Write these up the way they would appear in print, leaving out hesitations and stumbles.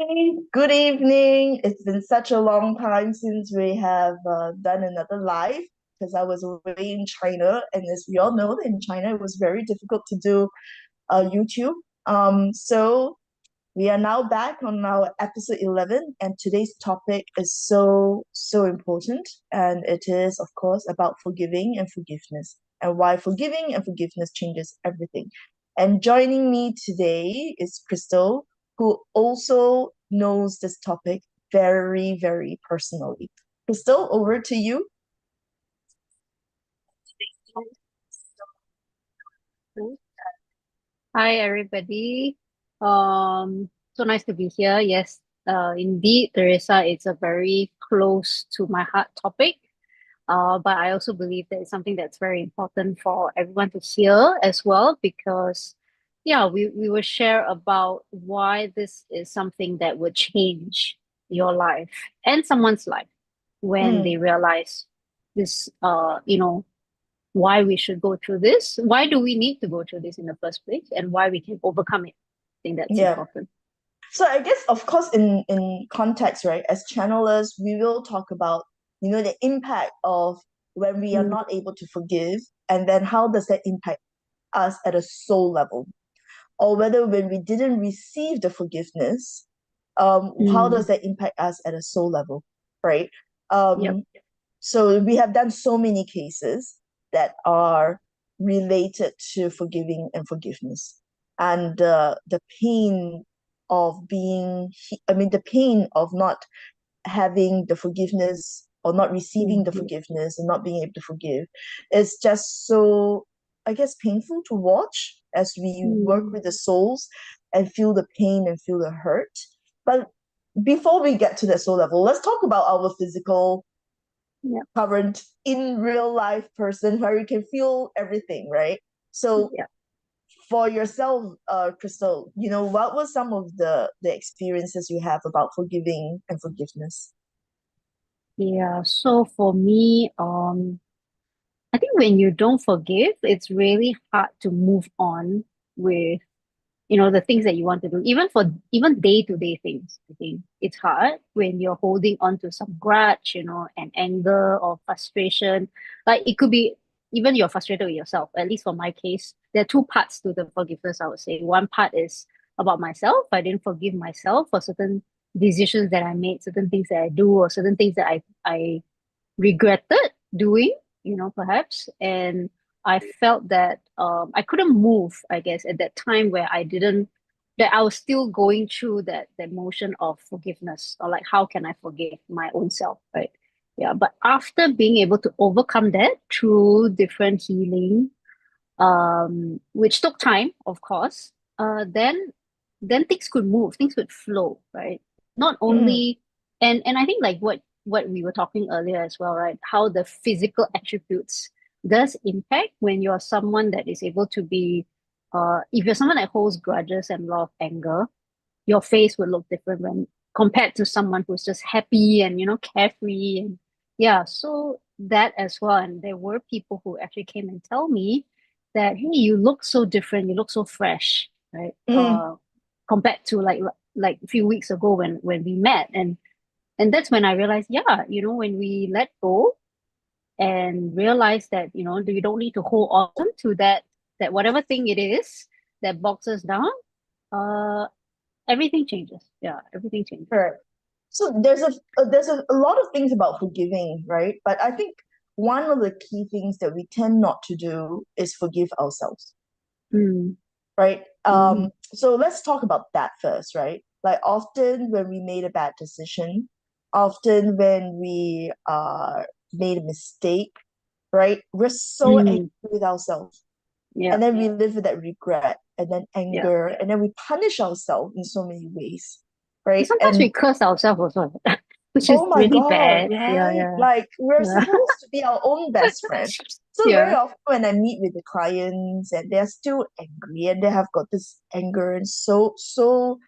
Hey, good evening. It's been such a long time since we have done another live because I was away in China, and as we all know, in China it was very difficult to do YouTube. So we are now back on our episode 11, and today's topic is so important, and it is, of course, about forgiving and forgiveness, and why forgiving and forgiveness changes everything. And joining me today is Crystal, who also knows this topic very personally. Crystal, over to you. Hi, everybody. So nice to be here. Yes, indeed, Teresa, it's a very close to my heart topic. But I also believe that it's something that's very important for everyone to hear as well, because yeah, we will share about why this is something that would change your life and someone's life when Mm, they realize this, why we should go through this, why do we need to go through this in the first place, and why we can overcome it. I think that's yeah. important. So I guess, of course, in context, right, as channelers, we will talk about, the impact of when we are Mm, not able to forgive, and then how does that impact us at a soul level, or whether when we didn't receive the forgiveness, how mm, does that impact us at a soul level, right? yep. Um, so we have done so many cases that are related to forgiving and forgiveness, and the pain of the pain of not having the forgiveness or not receiving the Mhm, forgiveness and not being able to forgive is just so, I guess, painful to watch as we work mm, with the souls and feel the pain and feel the hurt. But before we get to that soul level, let's talk about our physical yep. current in real life person where you can feel everything, right? So Yep. for yourself, Crystal, what were some of the experiences you have about forgiving and forgiveness? Yeah. So for me, I think when you don't forgive, it's really hard to move on with the things that you want to do, even for even day-to-day things. I think it's hard when you're holding on to some grudge, and anger or frustration. Like it could be even you're frustrated with yourself. At least for my case, there are two parts to the forgiveness, I would say. One part is about myself. I didn't forgive myself for certain decisions that I made, certain things that I do, or certain things that I regretted doing, perhaps. And I felt that I couldn't move, I guess, at that time where that I was still going through that motion of forgiveness, or like, how can I forgive my own self, right? Yeah. But after being able to overcome that through different healing, which took time, of course, then things could move, things could flow, right? Not Mm, only, and I think like what we were talking earlier as well, right? How the physical attributes does impact when you're someone that is able to be, if you're someone that holds grudges and a lot of anger, your face would look different when compared to someone who's just happy and carefree. And yeah, so that as well. And there were people who actually came and tell me that, hey, you look so different, you look so fresh, right? mm, Compared to like a few weeks ago when we met. And that's when I realized, yeah, when we let go and realize that, you don't need to hold on to that whatever thing it is that boxes down, uh everything changes. Yeah, everything changes. correct. So there's a lot of things about forgiving, right? But I think one of the key things that we tend not to do is forgive ourselves, Mm, right? mm, So let's talk about that first, right? Like often when we made a bad decision, often when we made a mistake, right? We're so angry mm, with ourselves. yeah, And then we live with that regret and then yeah. anger, and then we punish ourselves in so many ways, And right? sometimes we And curse ourselves also, which is oh my really God, bad. Yeah, right? yeah, Like we're yeah. supposed to be our own best friend. So very Yeah. often when I meet with the clients and they're still angry and they have got this anger and so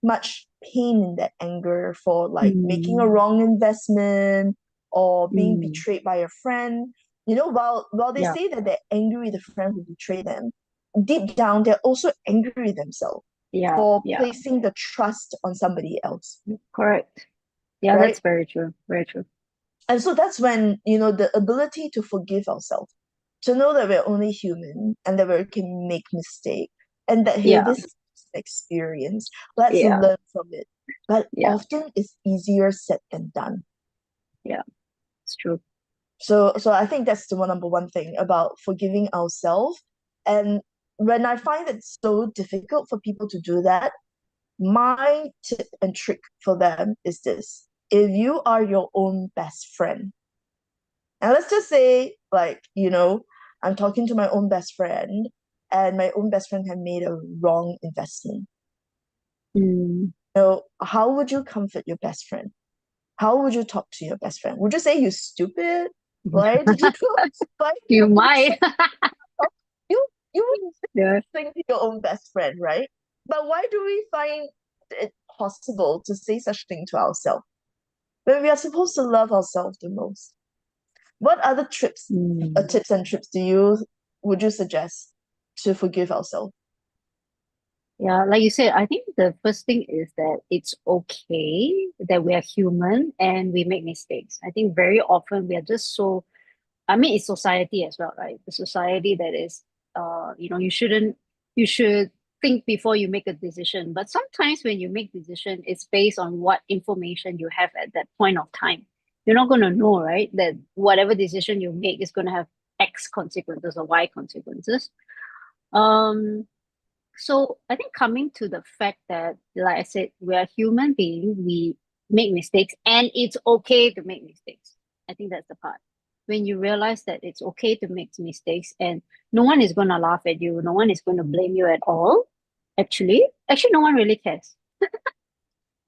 much pain in that anger for like making a Mm, wrong investment or being mm, betrayed by a friend. While they yeah. say that they're angry with the friend who betrayed them, deep down they're also angry with themselves. Yeah, for yeah, placing the trust on somebody else, correct. Yeah, right? that's very true. Very true. And so that's when, the ability to forgive ourselves, to know that we're only human and that we can make mistakes, and that, hey, Yeah, this is just an experience. Let's yeah, learn from it. But yeah, often it's easier said than done. yeah. It's true. So I think that's the number one thing about forgiving ourselves. And when I find it so difficult for people to do that, my tip and trick for them is this. If you are your own best friend, and let's just say, like, I'm talking to my own best friend, and my own best friend had made a wrong investment. Mm. How would you comfort your best friend? How would you talk to your best friend? Would you say you stupid? Why did you why did You you say might. that? You would say Yeah. such thing to your own best friend, right? But why do we find it possible to say such thing to ourselves when we are supposed to love ourselves the most? What other Mm. tips and trips would you suggest to forgive ourselves? Yeah, like you said, I think the first thing is that it's okay that we are human and we make mistakes. I think very often we are just so, I mean, it's society as well, right? The society that is, you should think before you make a decision. But sometimes when you make decision, it's based on what information you have at that point of time. You're not going to know, right? That whatever decision you make is going to have X consequences or Y consequences. Um, so I think coming to the fact that, like I said, we are human beings, we make mistakes, and it's okay to make mistakes. I think that's the part. When you realize that it's okay to make mistakes and no one is going to laugh at you, no one is going to blame you at all. Actually, no one really cares.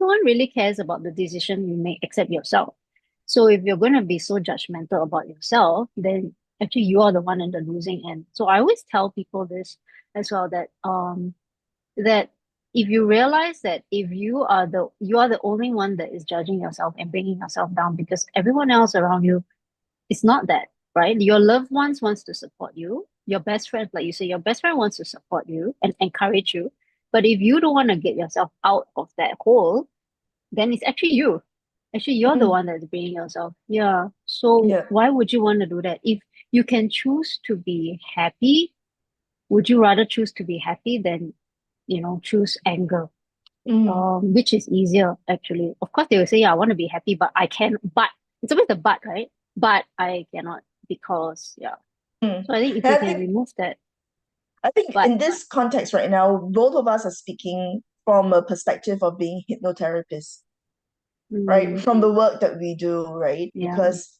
No one really cares about the decision you make except yourself. So if you're going to be so judgmental about yourself, then actually you are the one in the losing end. So I always tell people this as well, that if you realize that if you are the only one that is judging yourself and bringing yourself down, because everyone else around you is not that, right? Your loved ones wants to support you, your best friend, like you say, your best friend wants to support you and encourage you. But if you don't want to get yourself out of that hole, then it's actually you. Actually, you're the Mm, one that's bringing yourself. Yeah, so yeah. why would you want to do that? If you can choose to be happy, would you rather choose to be happy than choose anger? Mm, Which is easier actually. Of course, they will say, "Yeah, I want to be happy, but I can." But it's always the but, right? But I cannot because yeah. mm. So I think if And we I can think remove that, I think but in this context right now, both of us are speaking from a perspective of being hypnotherapists, right? mm, From the work that we do, right? yeah, Because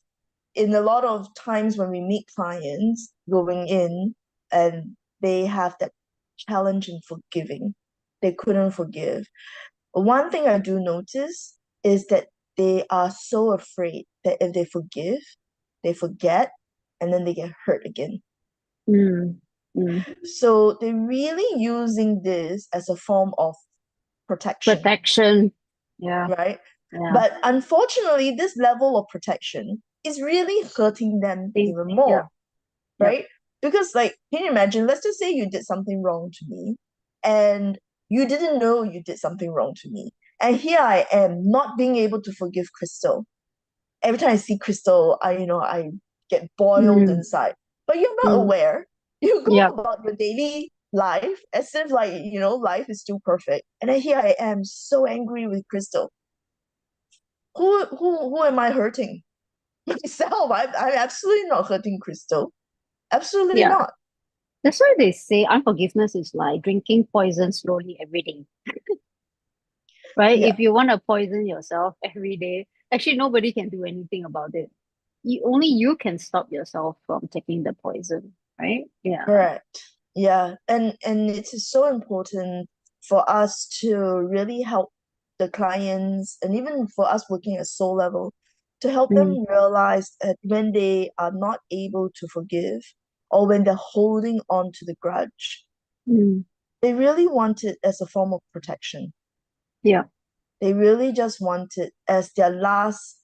in a lot of times when we meet clients going in and they have that challenge in forgiving, they couldn't forgive. One thing I do notice is that they are so afraid that if they forgive, they forget, and then they get hurt again. mm, mm. So they're really using this as a form of protection, Protection, yeah, right? yeah, But unfortunately, this level of protection is really hurting them think, even yeah, more, yep, right? Because, like, can you imagine? Let's just say you did something wrong to me, and you didn't know you did something wrong to me. And here I am, not being able to forgive Crystal. Every time I see Crystal, I get boiled mm, inside. But you're not mm, aware. You go yep, about your daily life as if, like, life is still perfect. And then here I am, so angry with Crystal. Who am I hurting? Myself. I'm absolutely not hurting Crystal. Absolutely yeah. not. That's why they say unforgiveness is like drinking poison slowly every day, right? Yeah, If you want to poison yourself every day, actually nobody can do anything about it. Only you can stop yourself from taking the poison, right? Yeah. correct. Yeah, and it's so important for us to really help the clients, and even for us working at soul level, to help Mm, them realize that when they are not able to forgive, or when they're holding on to the grudge, mm, they really want it as a form of protection. yeah. They really just want it as their last,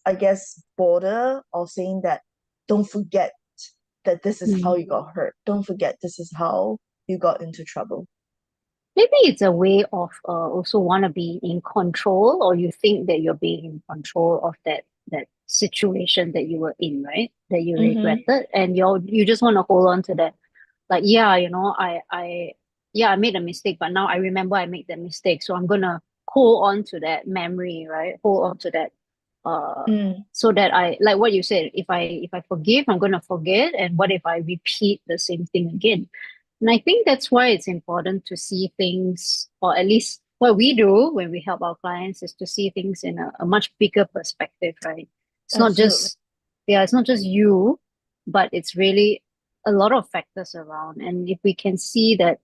I guess, border of saying that, don't forget that this is how Mm, you got hurt. Don't forget this is how you got into trouble. maybe it's a way of also want to be in control, or you think that you're being in control of that situation that you were in, right? That you Mm-hmm. regretted, and you just want to hold on to that. Like, yeah, yeah, I made a mistake, but now I remember I made that mistake, so I'm gonna hold on to that memory, right? Hold on to that, uh, Mm, so that I, like what you said, if I forgive, I'm gonna forget, and what if I repeat the same thing again? And I think that's why it's important to see things, or at least what we do when we help our clients is to see things in a much bigger perspective, right? It's not absolutely. just, yeah, it's not just you, but it's really a lot of factors around. And if we can see that,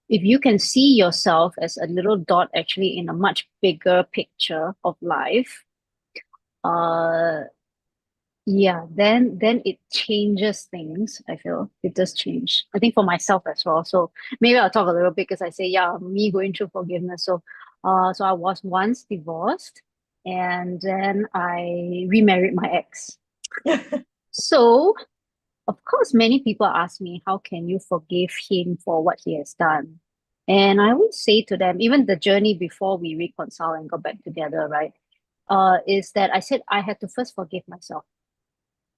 if you can see yourself as a little dot actually in a much bigger picture of life, uh, yeah, then it changes things. I feel it does change. I think for myself as well. So maybe I'll talk a little bit because I say, yeah, me going through forgiveness. So I was once divorced, and then I remarried my ex. So of course, many people ask me, how can you forgive him for what he has done? And I would say to them, even the journey before we reconcile and got back together, right? Is that I said I had to first forgive myself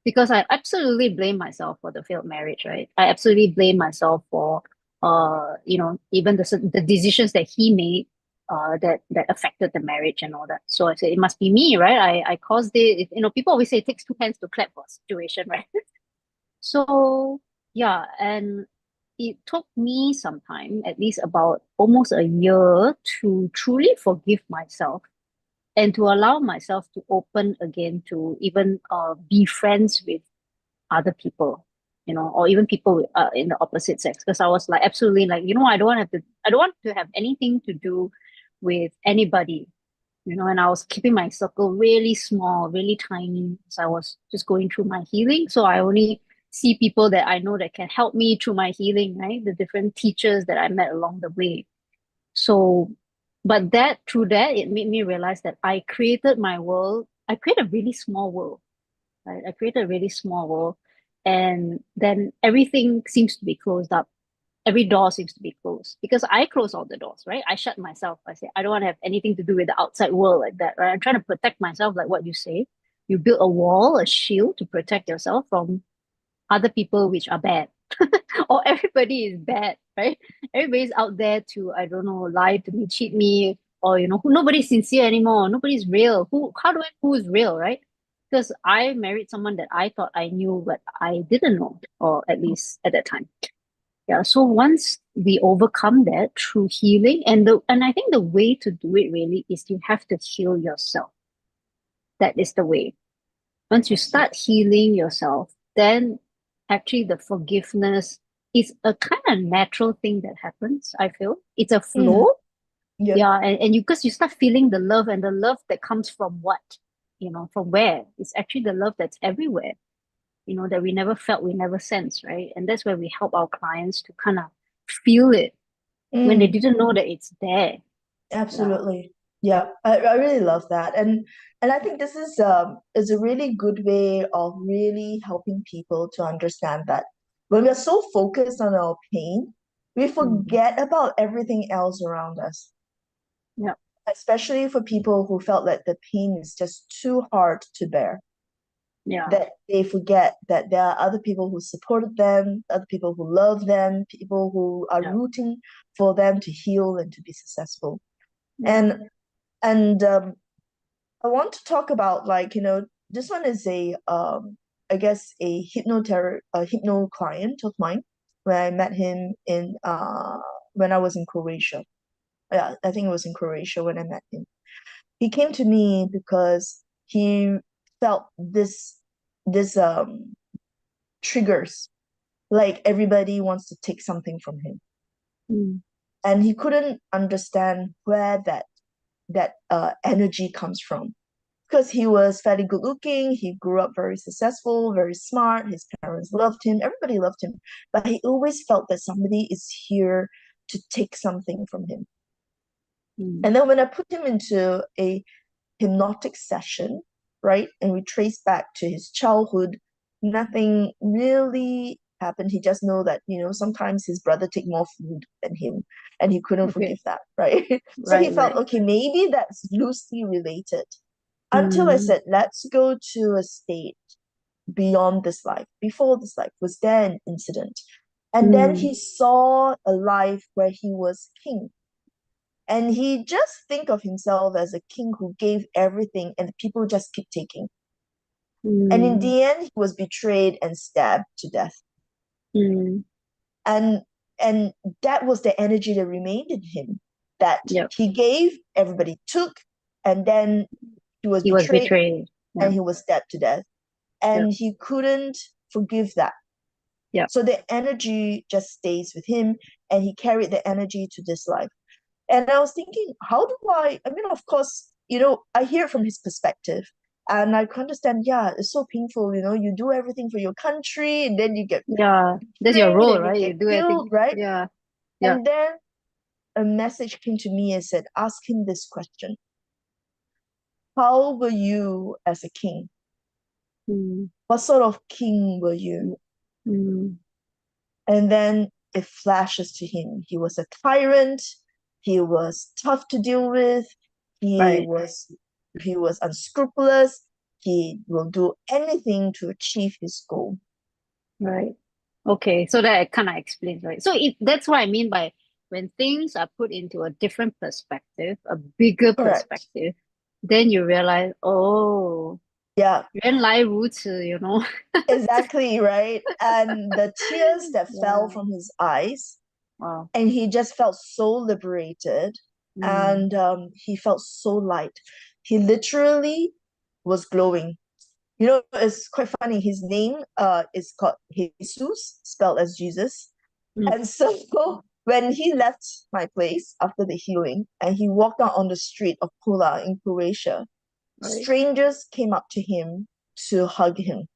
because I absolutely blame myself for the failed marriage, right? I absolutely blame myself for even the decisions that he made that affected the marriage and all that. So I said it must be me, right? I caused it. People always say it takes two hands to clap for a situation, right? So yeah, and it took me some time, at least about almost a year, to truly forgive myself and to allow myself to open again to even be friends with other people, or even people in the opposite sex. Because I was like absolutely like, I don't want to have anything to do with anybody, and I was keeping my circle really small, really tiny. So I was just going through my healing. So I only see people that I know that can help me through my healing, right? The different teachers that I met along the way. So, but through that, it made me realize that I created my world. I created a really small world, right? I created a really small world. And then everything seems to be closed up. Every door seems to be closed because I close all the doors, right? I shut myself. I say, I don't want to have anything to do with the outside world like that, right? I'm trying to protect myself, like what you say. You build a wall, a shield to protect yourself from other people which are bad. Or everybody is bad, right? Everybody's out there to, I don't know, lie to me, cheat me, or nobody's sincere anymore. Nobody's real. How do I know who's real, right? Because I married someone that I thought I knew, but I didn't know, or at least at that time. Yeah. So once we overcome that through healing, and I think the way to do it really is you have to heal yourself. That is the way. Once you Absolutely. start healing yourself, then actually the forgiveness is a kind of natural thing that happens, I feel. It's a Mm, flow. yep. Yeah, and because you start feeling the love, and the love that comes from what? From where? It's actually the love that's everywhere, that we never felt, we never sensed, right? And that's where we help our clients to kind of feel it when they Mm, didn't know that it's there. Yeah. absolutely. Yeah, I really love that. And I think this is a really good way of really helping people to understand that when we're so focused on our pain, we Mm. forget about everything else around us, Yeah. especially for people who felt that the pain is just too hard to bear. Yeah. That they forget that there are other people who supported them, other people who love them, people who are Yeah. rooting for them to heal and to be successful. Yeah. And and I want to talk about, like, this one is I guess a hypno client of mine when I met him in when I was in Croatia. Yeah, I think it was in Croatia when I met him. He came to me because he felt this triggers, like everybody wants to take something from him, Mm. and he couldn't understand where that energy comes from, because he was fairly good looking. He grew up very successful, very smart. His parents loved him. Everybody loved him. But he always felt that somebody is here to take something from him. Mm. And then when I put him into a hypnotic session, right, and we trace back to his childhood, nothing really happened. He just know that, sometimes his brother take more food than him, and he couldn't Okay. forgive that, right? So he Right, felt, right. okay, maybe that's loosely related. Until I Mm, said, let's go to a state beyond this life, before this life. Was there an incident? And then mm, he saw a life where he was king. And he just think of himself as a king who gave everything and the people just keep taking. And in mm, the end, he was betrayed and stabbed to death. mm. And and that was the energy that remained in him. That Yep. he gave, everybody took, and then he was He was betrayed betrayed. and Yep. he was stabbed to death. Yep. And he couldn't forgive that. Yep. So the energy just stays with him, and he carried the energy to this life. And I was thinking, how do I mean, of course, I hear it from his perspective. And I can understand, yeah, it's so painful, you do everything for your country, and then you get Yeah. That's your betrayed role, and you right? get You do killed, everything. right? Yeah. Yeah. And then a message came to me and said, ask him this question. How were you as a king? Mm, What sort of king were you? mm, mm. And then it flashes to him. He was a tyrant. He was tough to deal with. He Right. was he was unscrupulous. He will do anything to achieve his goal. Right. Okay. So that kind of explains, right? So that's what I mean by when things are put into a different perspective, a bigger Correct. perspective, then you realize, oh, Yeah, 原来如此, you know? exactly, right? And the tears that fell Yeah. from his eyes, Wow. and he just felt so liberated, Mm, and he felt so light. He literally was glowing. It's quite funny. His name is called Jesus, spelled as Jesus. mm, And so when he left my place after the healing and he walked out on the street of Pula in Croatia, right. strangers came up to him to hug him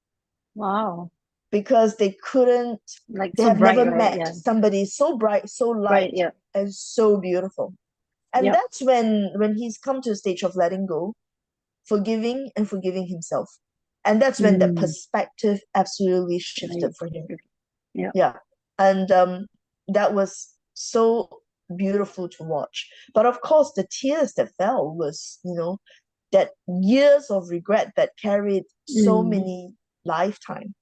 Wow. because Like they so have bright, never right? met Yeah. somebody so bright, so Bright. light, Yeah. and so beautiful. And Yep. that's when he's come to a stage of letting go, forgiving and forgiving himself. And that's when the Mm, perspective absolutely shifted right. for him. Yeah. Yeah. And that was so beautiful to watch. But of course, the tears that fell was, that years of regret that carried Mm. so many lifetime.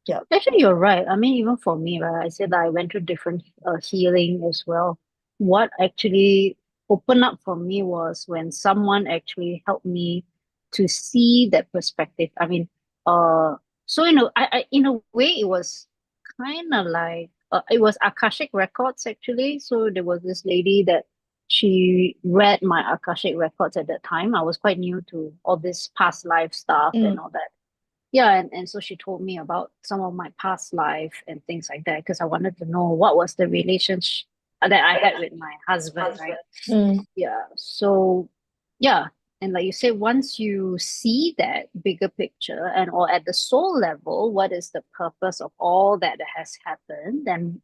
Yeah. Actually, you're right. I mean, even for me, right, I said that I went through different healing as well. What actually opened up for me was when someone actually helped me to see that perspective. I mean, uh, so in a way, it was kind of like it was Akashic records actually. So there was this lady that she read my Akashic records at that time. I was quite new to all this past life stuff Mm, and all that. Yeah, and so she told me about some of my past life and things like that because I wanted to know what was the relationship that I had with my husband, right? mm, Yeah. So yeah, and like you say, once you see that bigger picture and or at the soul level, what is the purpose of all that has happened, then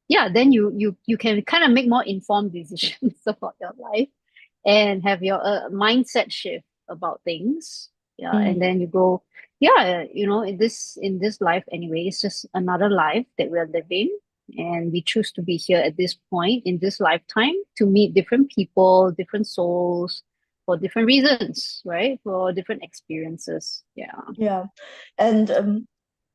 yeah, then you can kind of make more informed decisions about your life and have your mindset shift about things. Yeah, and mm. then you go, yeah, in this life anyway, it's just another life that we're living, and we choose to be here at this point in this lifetime to meet different people, different souls, for different reasons, right? For different experiences. Yeah. Yeah. And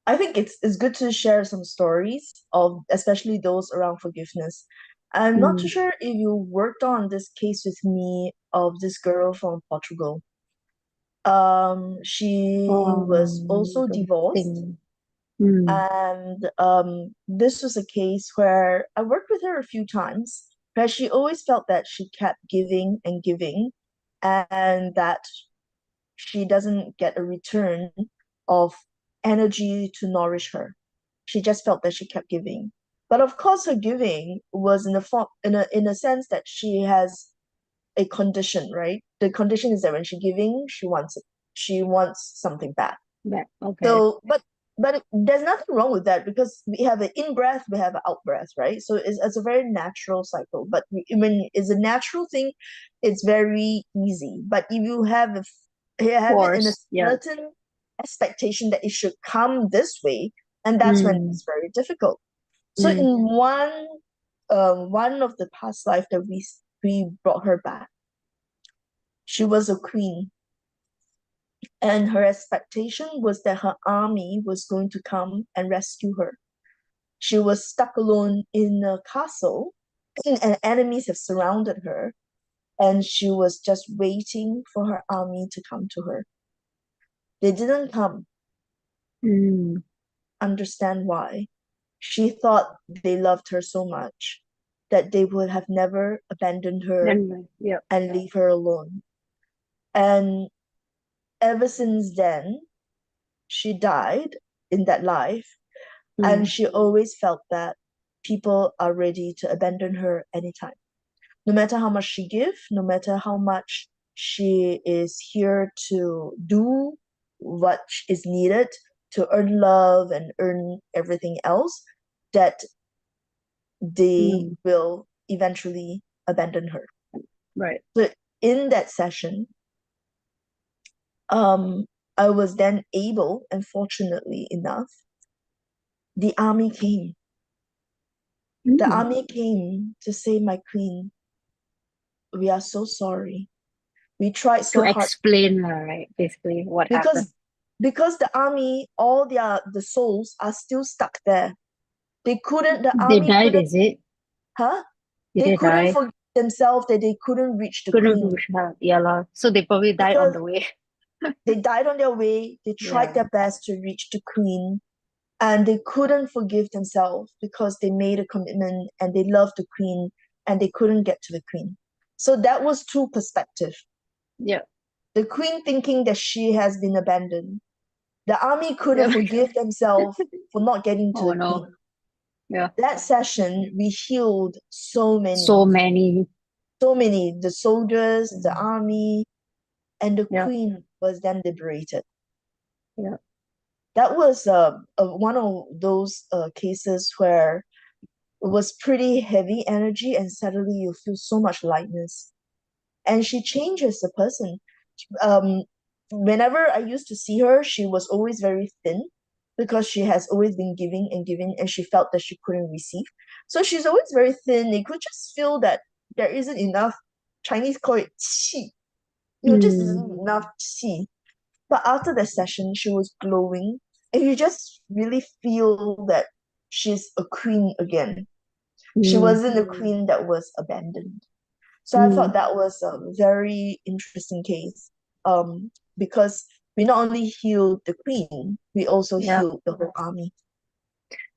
I think it's good to share some stories of especially those around forgiveness. I'm not too Mm. sure if you worked on this case with me of this girl from Portugal. She was also Don't divorced, think. Mm. and this was a case where I worked with her a few times, where she always felt that she kept giving and giving, and that she doesn't get a return of energy to nourish her. She just felt that she kept giving. But of course, her giving was in a form, in a sense that she has a condition, right? The condition is that when she's giving, she wants it. She wants something back. Back. Okay. So, but there's nothing wrong with that because we have an in breath, we have an out breath, right? So it's a very natural cycle. But when it's a natural thing, it's very easy. But if you have it in a Force. Yeah. certain expectation that it should come this way, and that's when Mm, it's very difficult. So mm, in one of the past life that we brought her back, she was a queen, and her expectation was that her army was going to come and rescue her. She was stuck alone in a castle, and enemies have surrounded her, and she was just waiting for her army to come to her. They didn't come. mm. Understand why? She thought they loved her so much that they would have never abandoned her Anyway, yeah. and leave her alone. And ever since then, she died in that life, and Mm, she always felt that people are ready to abandon her anytime. No matter how much she gives, no matter how much she is here to do what is needed to earn love and earn everything else, that they mm. will eventually abandon her. Right. So in that session, um, I was then able, and fortunately enough, the army came. The Mm. army came to say, my queen, we are so sorry. We tried To so hard explain, right, basically what happened. because the army, all the souls are still stuck there. They couldn't. The They army died, couldn't. is it? Huh? Did They they couldn't die? forgive themselves that they couldn't reach the Couldn't queen push her. Yeah, lah. So they probably died on because the way. they died on their way. They tried Yeah, their best to reach the queen, and they couldn't forgive themselves because they made a commitment and they loved the queen, and they couldn't get to the queen. So that was two perspectives. yeah, The queen thinking that she has been abandoned. The army couldn't yeah. forgive themselves for not getting to Oh the no. queen. Yeah. That session, we healed so So many, many. so many. The soldiers, the Mm. army, and the Yeah, queen was then liberated. yeah. That was one of those cases where it was pretty heavy energy, and suddenly you feel so much lightness. And she changes the person. Um, Whenever I used to see her, she was always very thin because she has always been giving and giving, and she felt that she couldn't receive. So she's always very thin. You could just feel that there isn't enough. Chinese call it qi. Just Mm, isn't enough qi. But after the session, she was glowing, and you just really feel that she's a queen again. She mm, wasn't a queen that was abandoned. So I thought mm. that was a very interesting case, because we not only healed the queen, we also Yeah. healed the whole army.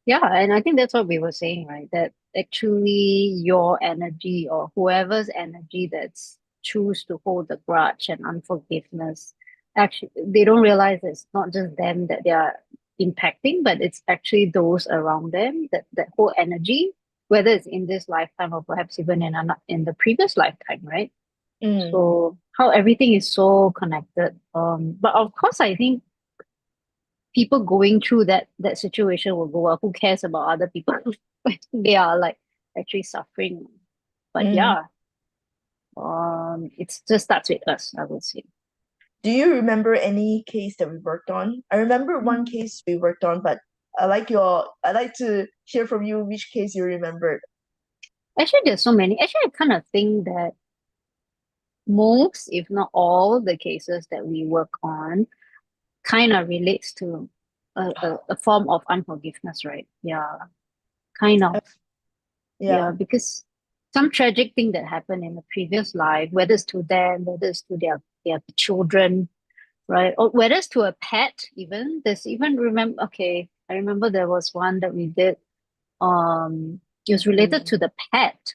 Yeah, and I think that's what we were saying, right? That actually your energy or whoever's energy that's choose to hold the grudge and unforgiveness, actually they don't realize it's not just them that they are impacting, but it's actually those around them, that whole energy, whether it's in this lifetime or perhaps even in the previous lifetime, right? Mm, So how everything is so connected. But of course I think people going through that situation will go, well, who cares about other people when they are like actually suffering. But mm. yeah, it's just starts with us, I would say. Do you remember any case that we worked on? I remember one Mm. case we worked on, but I like to hear from you which case you remembered. Actually there's so many. Actually I kind of think that most, if not all, the cases that we work on kind of relates to a form of unforgiveness, right? Yeah, kind of. Yeah. Yeah, because some tragic thing that happened in a previous life, whether it's to them, whether it's to their children, right? Or whether it's to a pet, even. There's even remember okay, I remember there was one that we did. It was related to the pet.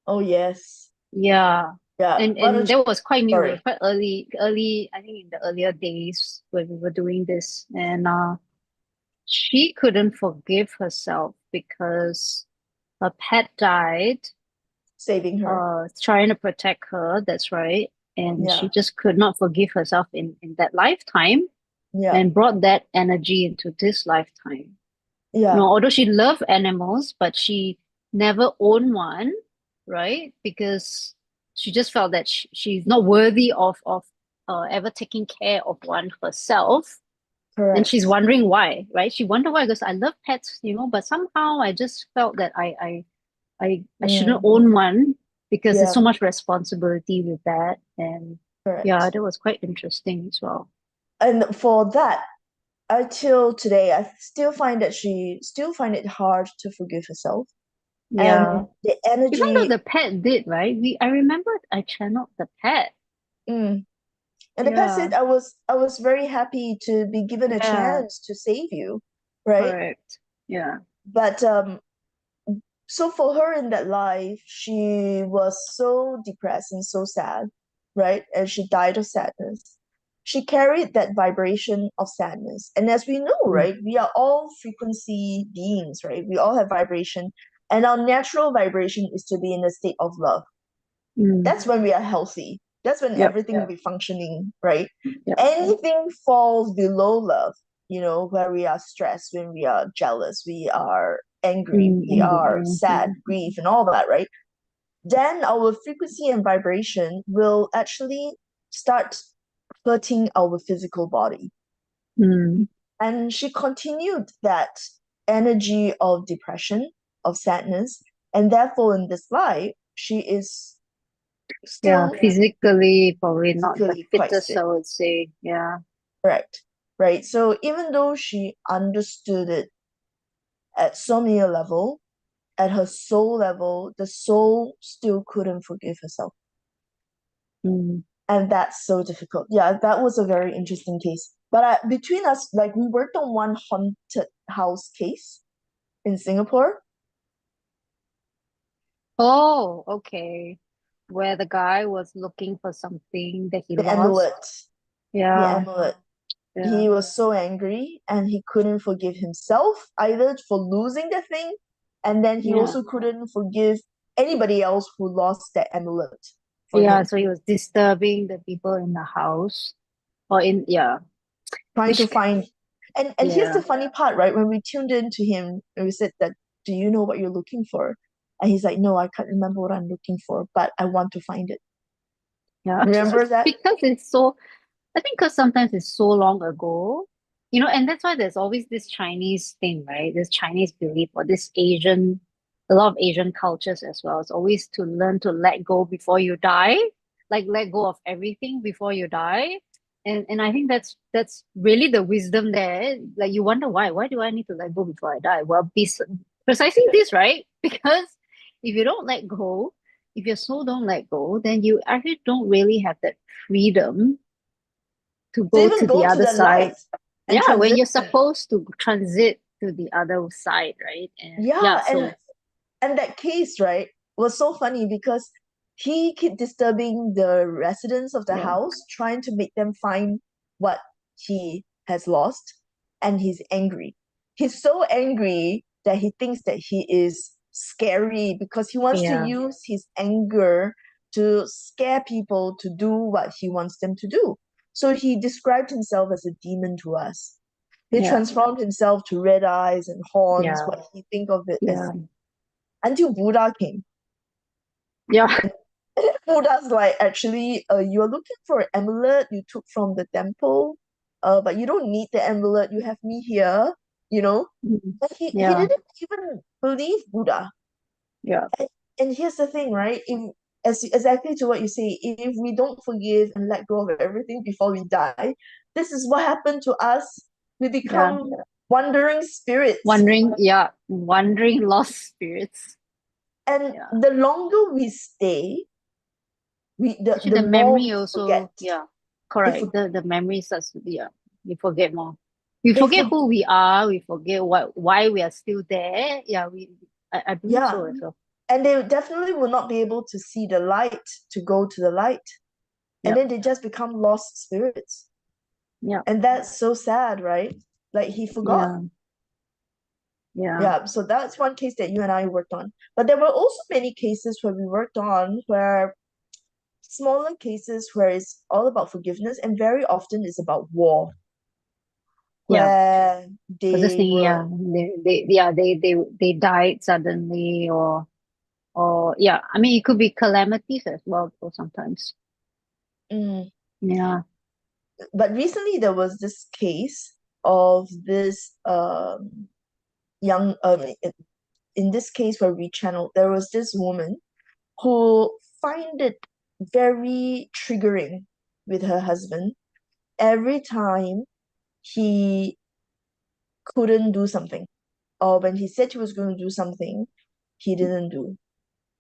Oh yes. Yeah. Yeah. Why And don't you that was quite new. It was sorry. quite early, I think in the earlier days when we were doing this. And she couldn't forgive herself because her pet died, Saving her. trying to protect her, that's right. And she Yeah. just could not forgive herself in that lifetime Yeah. and brought that energy into this lifetime. Yeah. Although she loved animals, but she never owned one, right? Because she just felt that she's not worthy of ever taking care of one herself. And she's Correct. wondering why, right? She wondered why because I love pets, but somehow I just felt that I shouldn't Mm, own one because there's yeah, so much responsibility with that. And yeah, correct. that was quite interesting as well. And for that, until today, I still find that she still find it hard to forgive herself. And Yeah. the Even though energy, the pet did, right? I remember I channeled the pet. mm, and the pet Yeah. said, I was very happy to be given a Yeah. chance to save you, right? Correct. Yeah. But so for her in that life, she was so depressed and so sad, right? And she died of sadness. She carried that vibration of sadness. And as we know, Mm. right, we are all frequency beings, right? We all have vibration. And our natural vibration is to be in a state of love. Mm. That's when we are healthy. That's when Yep. everything will be functioning, right? Yep. Anything falls below love, where we are stressed, when we are jealous, we are angry, Mm, we are mm, sad, mm, grief, and all that, right? Then our frequency and vibration will actually start hurting our physical body. mm. And she continued that energy of depression, of sadness, and therefore in this life, she is Yeah, still physically probably not the physically quite fittest, sick. I would say. Yeah. Correct. Right. So even though she understood it at so many a level, at her soul level, the soul still couldn't forgive herself. Mm. And that's so difficult. Yeah, that was a very interesting case. But between us, like we worked on one haunted house case in Singapore, Oh, okay. Where the guy was looking for something that he the lost. amulet. The Yeah. amulet. Yeah. He was so angry and he couldn't forgive himself either for losing the thing, and then he Yeah. also couldn't forgive anybody else who lost that amulet for Yeah. him. So he was disturbing the people in the house or yeah. Trying to Which, find and here's yeah. the funny part, right? When we tuned in to him and we said that, do you know what you're looking for? And he's like, no, I can't remember what I'm looking for, but I want to find it. Yeah. Remember that? Because it's so I think because sometimes it's so long ago, and that's why there's always this Chinese thing, right? This Chinese belief or this a lot of Asian cultures as well. It's always to learn to let go before you die, like let go of everything before you die. And I think that's really the wisdom there. Like you wonder why. Why do I need to let go before I die? Well, precisely this, right? Because if you don't let go, if your soul don't let go, then you actually don't really have that freedom to To go even to the go to other the side. light and Yeah, when transition. you're supposed to transit to the other side, right? And yeah, Yeah, so and that case, right, was so funny because he kept disturbing the residents of the yeah, house, trying to make them find what he has lost, and he's angry. He's so angry that he thinks that he is scary because he wants to yeah, use his anger to scare people to do what he wants them to do. So he described himself as a demon to us. He yeah, transformed himself to red eyes and horns, yeah, what he think of it yeah, as, until Buddha came. yeah, Buddha's like, actually, you're looking for an amulet you took from the temple, but you don't need the amulet. You have me here, you know. mm, But he yeah, didn't even believe Buddha. yeah, And here's the thing, right? If as exactly to what you say, if we don't forgive and let go of everything before we die, this is what happened to us. We yeah. become wandering spirits. Wandering lost spirits. And Yeah. the longer we stay, Actually, the the more memory we forget. also, yeah, They, correct. for, The memory starts, yeah, we forget more. We they forget for, who we are. We forget why we are still there. Yeah, I believe yeah. so as well. And they definitely will not be able to see the light to go to the light. And Yeah, then they just become lost spirits. yeah, And that's so sad, right? Like he forgot. yeah, yeah. Yeah, so that's one case that you and I worked on. But there were also many cases where we worked on where smaller cases where it's all about forgiveness, and very often it's about war, Yeah, where I was just they thinking, were yeah, they died suddenly, or yeah, I mean, it could be calamities as well, or sometimes. mm, Yeah, but recently there was this case. of this young in this case where we channeled, there was this woman who find it very triggering with her husband every time he couldn't do something, or when he said he was going to do something, he didn't do,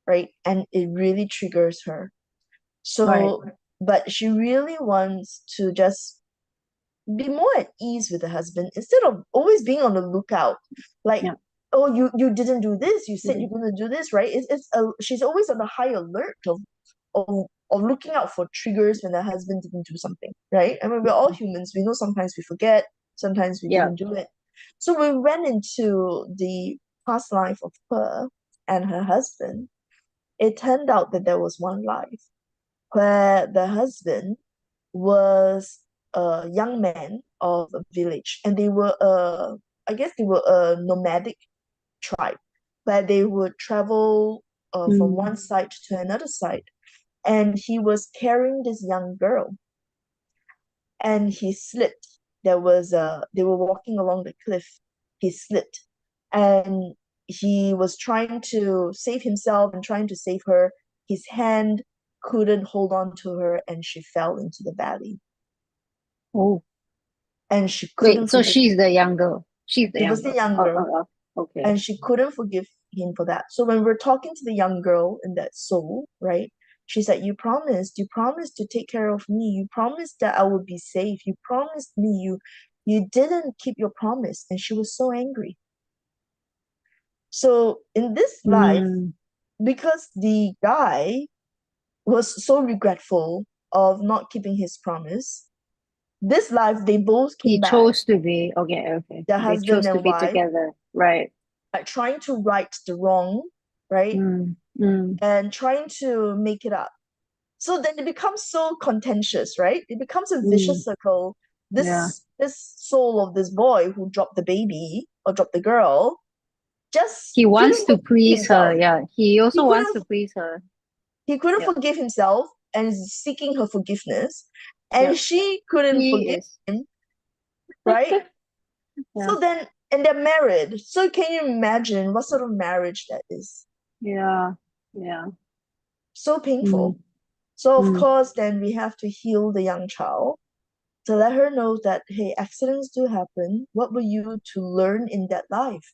right? And it really triggers her. Right. So, but she really wants to just be more at ease with the husband instead of always being on the lookout. Like, Yeah. oh, you didn't do this. You said you're Mhm. going to do this, right? She's always on the high alert of looking out for triggers when the husband didn't do something, right? I mean, we're all humans. We know sometimes we forget, sometimes we Yeah. didn't do it. So we went into the past life of her and her husband. It turned out that there was one life where the husband was a young man of a village, and I guess they were a nomadic tribe, where they would travel from Mm. one side to another side. And he was carrying this young girl, and he slipped. They were walking along the cliff. He slipped, and he was trying to save himself and trying to save her. His hand couldn't hold on to her, and she fell into the valley. Oh, And she wait. couldn't So forgive she's him. the younger. She's the It was the younger. young girl, Okay. and she couldn't forgive him for that. So when we're talking to the young girl in that soul, right? She said, you promised to take care of me. You promised that I would be safe. You promised me you didn't keep your promise." And she was so angry. So in this life, Mm. because the guy was so regretful of not keeping his promise, this life they both He came back, chose to be okay. Okay. the They husband chose to and be wife, together. Right. like trying to right the wrong, right? Mm. Mm. And trying to make it up. So then it becomes so contentious, right? It becomes a Mm. vicious circle. Yeah. This soul of this boy who dropped the baby or dropped the girl just He wants couldn't to forgive please her. himself. Yeah. He He also wants couldn't to please her. he couldn't Yep. forgive himself and is seeking her forgiveness. And Yep. she couldn't He forgive is. him, right? Yeah. So then and they're married. So can you imagine what sort of marriage that is? Yeah. Yeah. So Mm. painful. So of Mm. course then we have to heal the young child to let her know that hey, accidents do happen. What were you to learn in that life?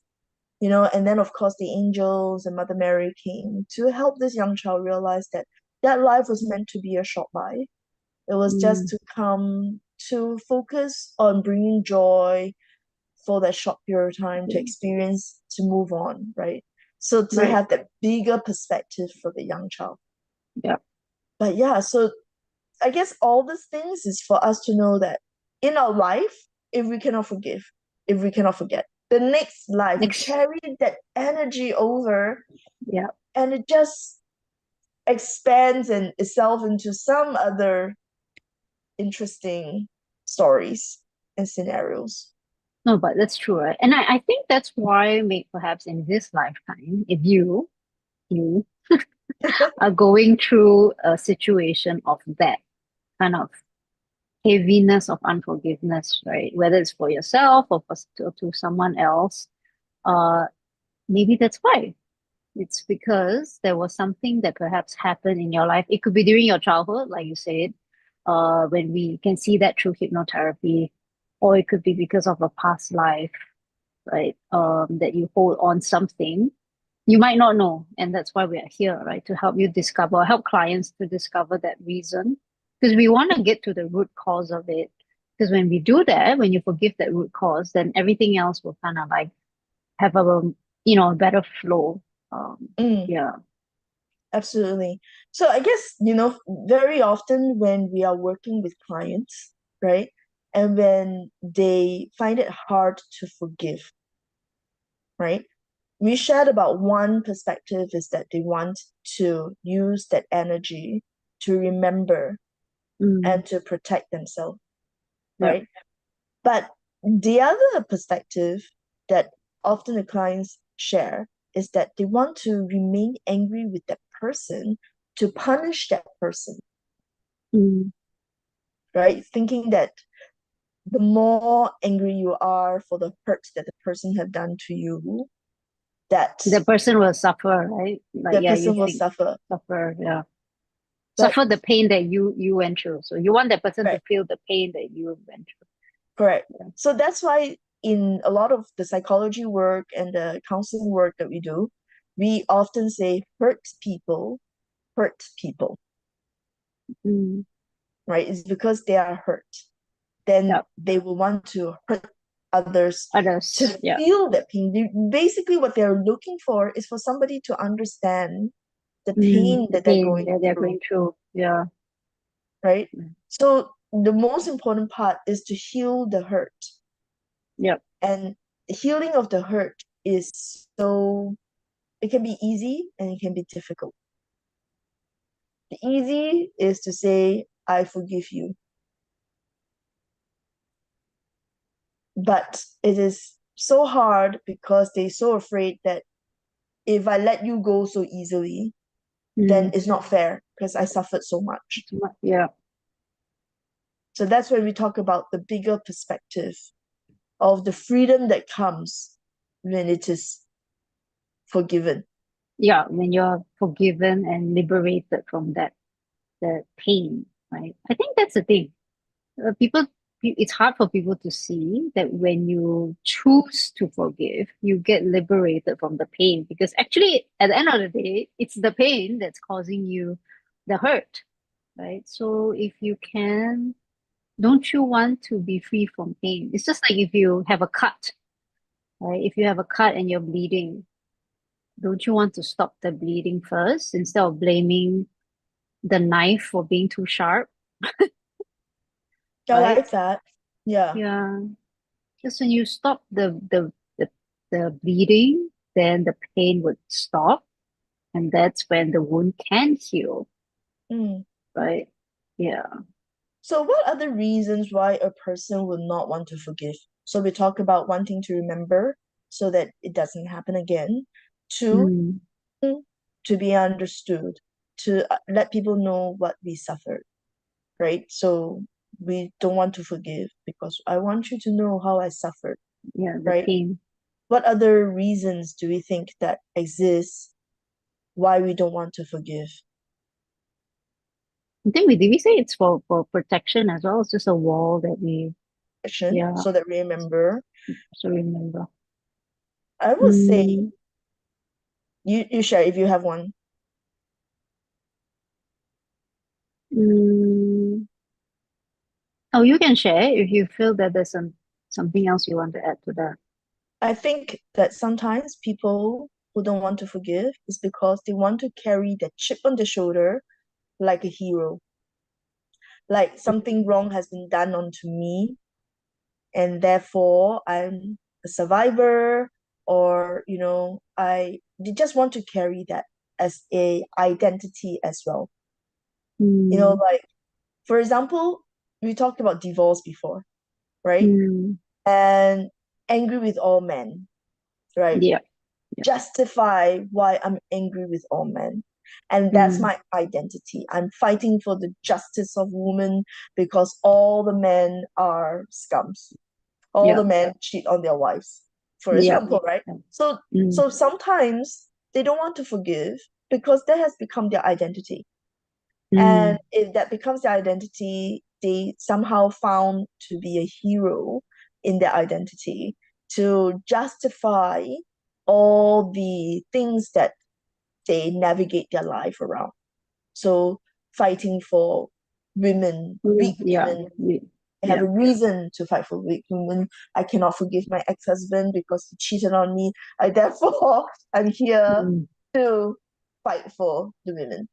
And then of course the angels and Mother Mary came to help this young child realize that that life was meant to be a short life. It was just Mm. to come to focus on bringing joy for that short period of time, to experience, to move on, right? So to Right. have that bigger perspective for the young child. Yep. But yeah, so I guess all these things is for us to know that in our life, if we cannot forgive, if we cannot forget, the next life we Next. carry that energy over, Yeah. and it just expands and itself into some other interesting stories and scenarios. No, but that's true, right? And I think that's why maybe perhaps in this lifetime, if you are going through a situation of that kind of heaviness of unforgiveness, right? Whether it's for yourself or to someone else, uh, maybe that's why. It's because there was something that perhaps happened in your life. It could be during your childhood, like you said, when we can see that through hypnotherapy, or it could be because of a past life, right? That you hold on something you might not know, and that's why we are here, right? To help you discover, help clients to discover that reason, because we want to get to the root cause of it. Because when we do that, when you forgive that root cause, then everything else will kind of like have a better flow. Mm, Yeah. absolutely. So I guess, very often when we are working with clients, right? And when they find it hard to forgive, right? We shared about one perspective is that they want to use that energy to remember Mm, and to protect themselves, yep. right? But the other perspective that often the clients share is that they want to remain angry with that person to punish that person, Mm, right? Thinking that the more angry you are for the hurt that the person have done to you, that The person will suffer, right? Like, the yeah, you person will think suffer. suffer, yeah. But Suffer the pain that you went through. So you want that person to right, feel the pain that you went correct. through. So that's why in a lot of the psychology work and the counseling work that we do, we often say hurt people, Mm. right? It's because they are hurt. Then Yeah. they will want to hurt others to Others. Yeah. feel that pain. Basically, what they're looking for is for somebody to understand the pain The that they're pain going that they're through, going through. Yeah. right? Mm. So the most important part is to heal the hurt. Yep. And the healing of the hurt is so, it can be easy and it can be difficult. The easy is to say, I forgive you. But it is so hard because they're so afraid that if I let you go so easily, then Mm. it's not fair because I suffered so much. Yeah. So that's when we talk about the bigger perspective of the freedom that comes when it is forgiven. Yeah. When you're forgiven and liberated from that pain, right? I think that's the thing. It's hard for people to see that when you choose to forgive, you get liberated from the pain because actually, at the end of the day, it's the pain that's causing you the hurt, right? So if you can, don't you want to be free from pain? It's just like if you have a cut, right? If you have a cut and you're bleeding, don't you want to stop the bleeding first instead of blaming the knife for being too sharp, I right? like that. Yeah. Yeah. Because when you stop the bleeding, then the pain would stop, and that's when the wound can heal, Mm. right? Yeah. So, what are the reasons why a person will not want to forgive? So, we talk about wanting to remember so that it doesn't happen again. Two, Mm, to be understood, to let people know what we suffered, right? So, we don't want to forgive because I want you to know how I suffered, yeah, the right? pain. What other reasons do we think that exist why we don't want to forgive? I think we did we say it's for protection as well. It's just a wall that we, Action, yeah, so that we remember. so remember. I would say Mm, you share if you have one. mm. Oh, you can share if you feel that there's something else you want to add to that. I think that sometimes people who don't want to forgive is because they want to carry the chip on the shoulder like a hero. Like something wrong has been done onto me, and therefore I'm a survivor, or I they just want to carry that as a identity as well. Mm, Like for example, we talked about divorce before, right? mm, And angry with all men, right? yeah, yeah. Justify why I'm angry with all men. And that's Mm, my identity. I'm fighting for the justice of women because all the men are scums. All yeah, the men cheat on their wives, for yeah. example, right? Yeah. So Mm, so sometimes they don't want to forgive because that has become their identity. And mm, if that becomes their identity, they somehow found to be a hero in their identity to justify all the things that they navigate their life around. So, fighting for women, weak yeah, women, I have yeah. a reason to fight for weak women. I cannot forgive my ex-husband because he cheated on me. I therefore I'm here Mm. to fight for the women.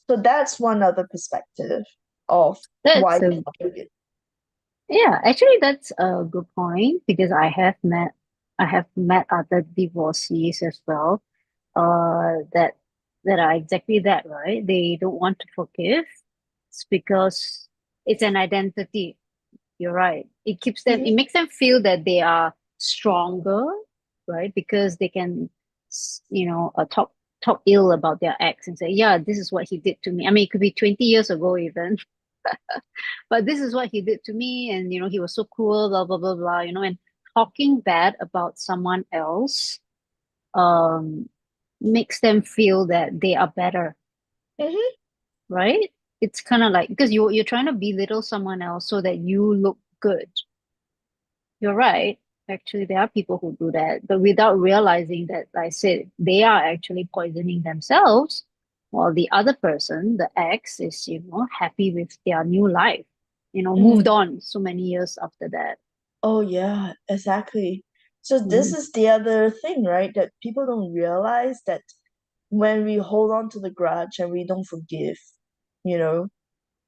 So that's one other perspective of why That's we a not forgive. Yeah, actually that's a good point because I have met other divorcees as well. That are exactly that, right? They don't want to forgive. It's because it's an identity. You're right. It Mhm. makes them feel that they are stronger, right? Because they can, talk ill about their ex and say, yeah, this is what he did to me. I mean, it could be 20 years ago even. But this is what he did to me, and he was so cruel, blah blah blah blah, and talking bad about someone else um makes them feel that they are better, Hmm. right? It's kind of like because you're trying to belittle someone else so that you look good. You're right. Actually, there are people who do that, but without realizing that, like I said, they are actually poisoning themselves, while the other person, the ex, is, happy with their new life, moved Mm. on so many years after that. Oh, yeah, exactly. So this Mhm. is the other thing, right? That people don't realize that when we hold on to the grudge and we don't forgive, you know,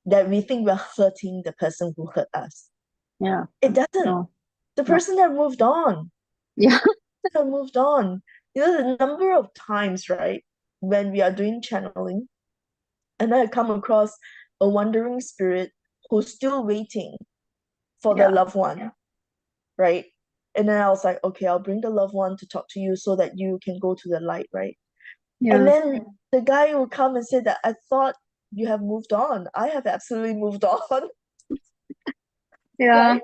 that we think we're hurting the person who hurt us. Yeah. It doesn't. No, The no. person have moved on. Yeah. Have moved on. The number of times, right, when we are doing channeling, and I come across a wandering spirit who's still waiting for the Yeah. loved one, right? And then I was like, okay, I'll bring the loved one to talk to you so that you can go to the light, right? And Yeah. then the guy will come and say that I thought you have moved on. I have absolutely moved on, Yeah. right?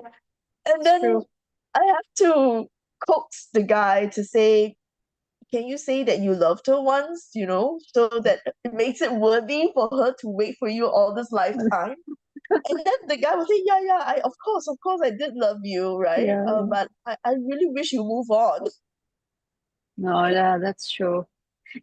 And It's then true. I have to coax the guy to say, can you say that you loved her once, so that it makes it worthy for her to wait for you all this lifetime? And then the guy will say, yeah, yeah, of course, I did love you, right? Yeah. Yeah. But I really wish you move on. No, yeah, that's true.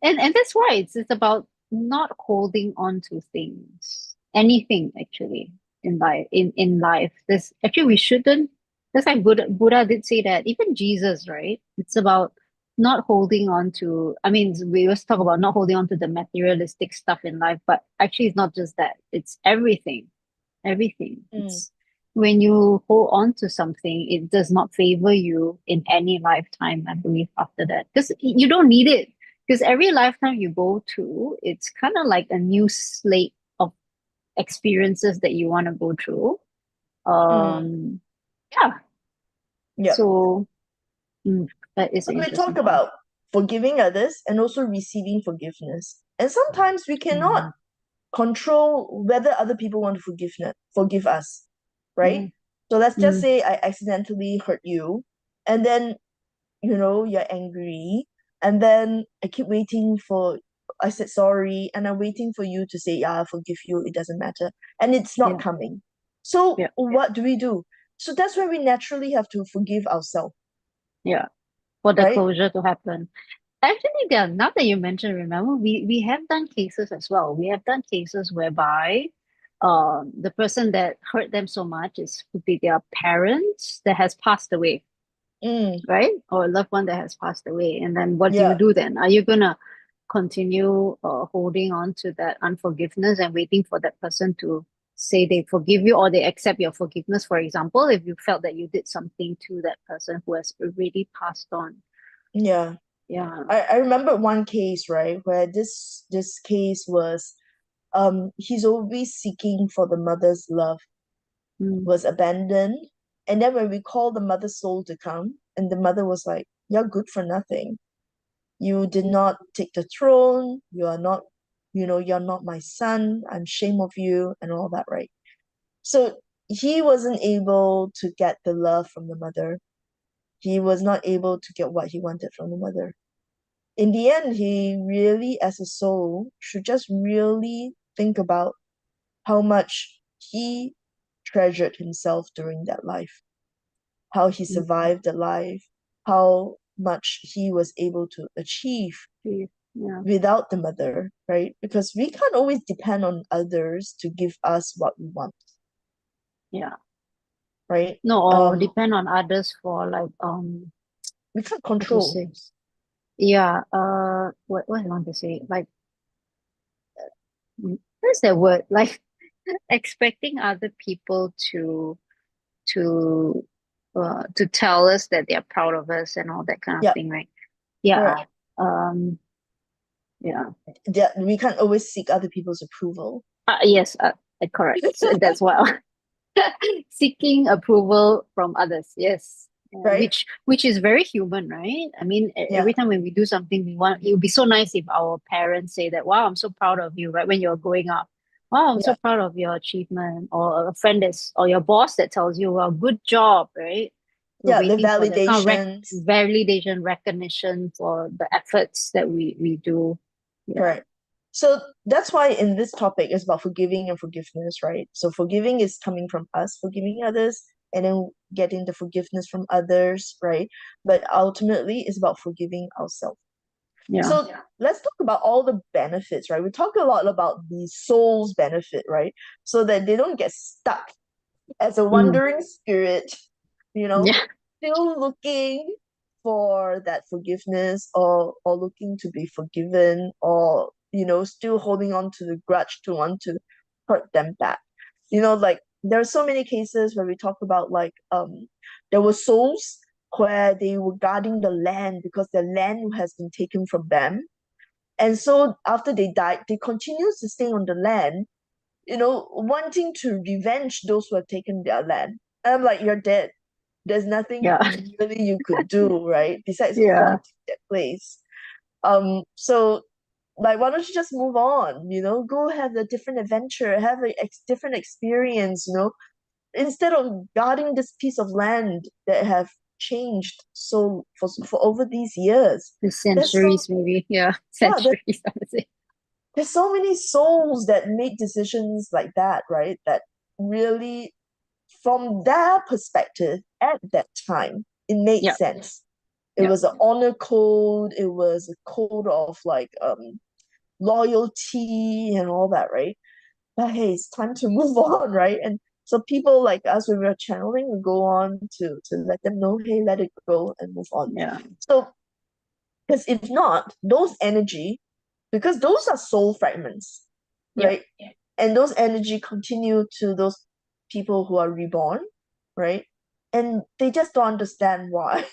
And that's why it's about not holding on to things, anything actually in life. There's actually we shouldn't. That's like Buddha did say that. Even Jesus, right? It's about not holding on to. I mean, we always talk about not holding on to the materialistic stuff in life, but actually, it's not just that. It's everything. Everything. Mm, It's when you hold on to something, it does not favor you in any lifetime, I believe, after that. Because you don't need it. Because every lifetime you go to, it's kind of like a new slate of experiences that you want to go through. mm, Yeah. yep. So that is So an we talk interesting point. about forgiving others and also receiving forgiveness. And sometimes we cannot Mm, control whether other people want to forgive us, right? yeah. So let's just Mm, say I accidentally hurt you, and then you're angry, and then I keep waiting for I said sorry, and I'm waiting for you to say, yeah, I forgive you, it doesn't matter. And it's not yeah. coming. So Yeah. what do we do? So that's where we naturally have to forgive ourselves, Yeah. For the right? closure to happen. Actually, there now that you mentioned, remember, we have done cases as well. We have done cases whereby the person that hurt them so much is could be their parents that has passed away, Mm, right? Or a loved one that has passed away. And then what do you yeah, do then? Are you gonna continue holding on to that unforgiveness and waiting for that person to say they forgive you or they accept your forgiveness, for example, if you felt that you did something to that person who has already passed on? yeah. Yeah. I remember one case, right, where this case was he's always seeking for the mother's love, Mm, was abandoned. And then when we called the mother's soul to come, and the mother was like, you're good for nothing. You did not take the throne. You're not my son. I'm ashamed of you, and all that, right? So he wasn't able to get the love from the mother. He was not able to get what he wanted from the mother. In the end, he really, as a soul, should just really think about how much he treasured himself during that life, how he mm, survived the life, how much he was able to achieve yeah. without the mother, right? Because we can't always depend on others to give us what we want, Yeah. right? No, or depend on others for like We can't what to control. say. Yeah, what I want to say? Like what's that word? Like expecting other people to to tell us that they're proud of us and all that kind of Yeah, thing, right? Yeah. correct. Um yeah. That we can't always seek other people's approval, Yes, correct. So that's what seeking approval from others. Yes. right? Which is very human, right? I mean, Yeah, every time when we do something, we want it would be so nice if our parents say that, "Wow, I'm so proud of you," right? When you're growing up, wow, I'm so Yeah. proud of your achievement, or a friend that's, or your boss that tells you, well, good job, right? We're Yeah, the waiting for that kind of validations. validation, recognition for the efforts that we do. Yeah, Correct. So that's why in this topic is about forgiving and forgiveness, right? So forgiving is coming from us, forgiving others, and then getting the forgiveness from others, right? But ultimately, it's about forgiving ourselves. yeah, So let's talk about all the benefits, right? We talk a lot about the soul's benefit, right? So that they don't get stuck as a mm, wandering spirit, you know, yeah, still looking for that forgiveness, or looking to be forgiven, or still holding on to the grudge to want to hurt them back. Like there are so many cases where we talk about like there were souls where they were guarding the land because the land has been taken from them. And so after they died, they continue to stay on the land, wanting to revenge those who have taken their land. And I'm like, you're dead. There's nothing yeah, really you could do, right? Besides yeah, haunting that place. So like, why don't you just move on? Go have a different adventure, have a different experience. Instead of guarding this piece of land that have changed so for over these years. the There's so centuries maybe, yeah, yeah, centuries, I would say. there's so many souls that made decisions like that, right? That really, from their perspective at that time, it made Yeah, sense. It yeah, was an honor code, it was a code of like loyalty and all that, right? But hey, it's time to move on, right? And so people like us, when we're channeling, we go on to let them know, hey, let it go and move on. yeah, So because if not, those energy, because those are soul fragments, yeah, right? And those energy continue to those people who are reborn, right? And they just don't understand why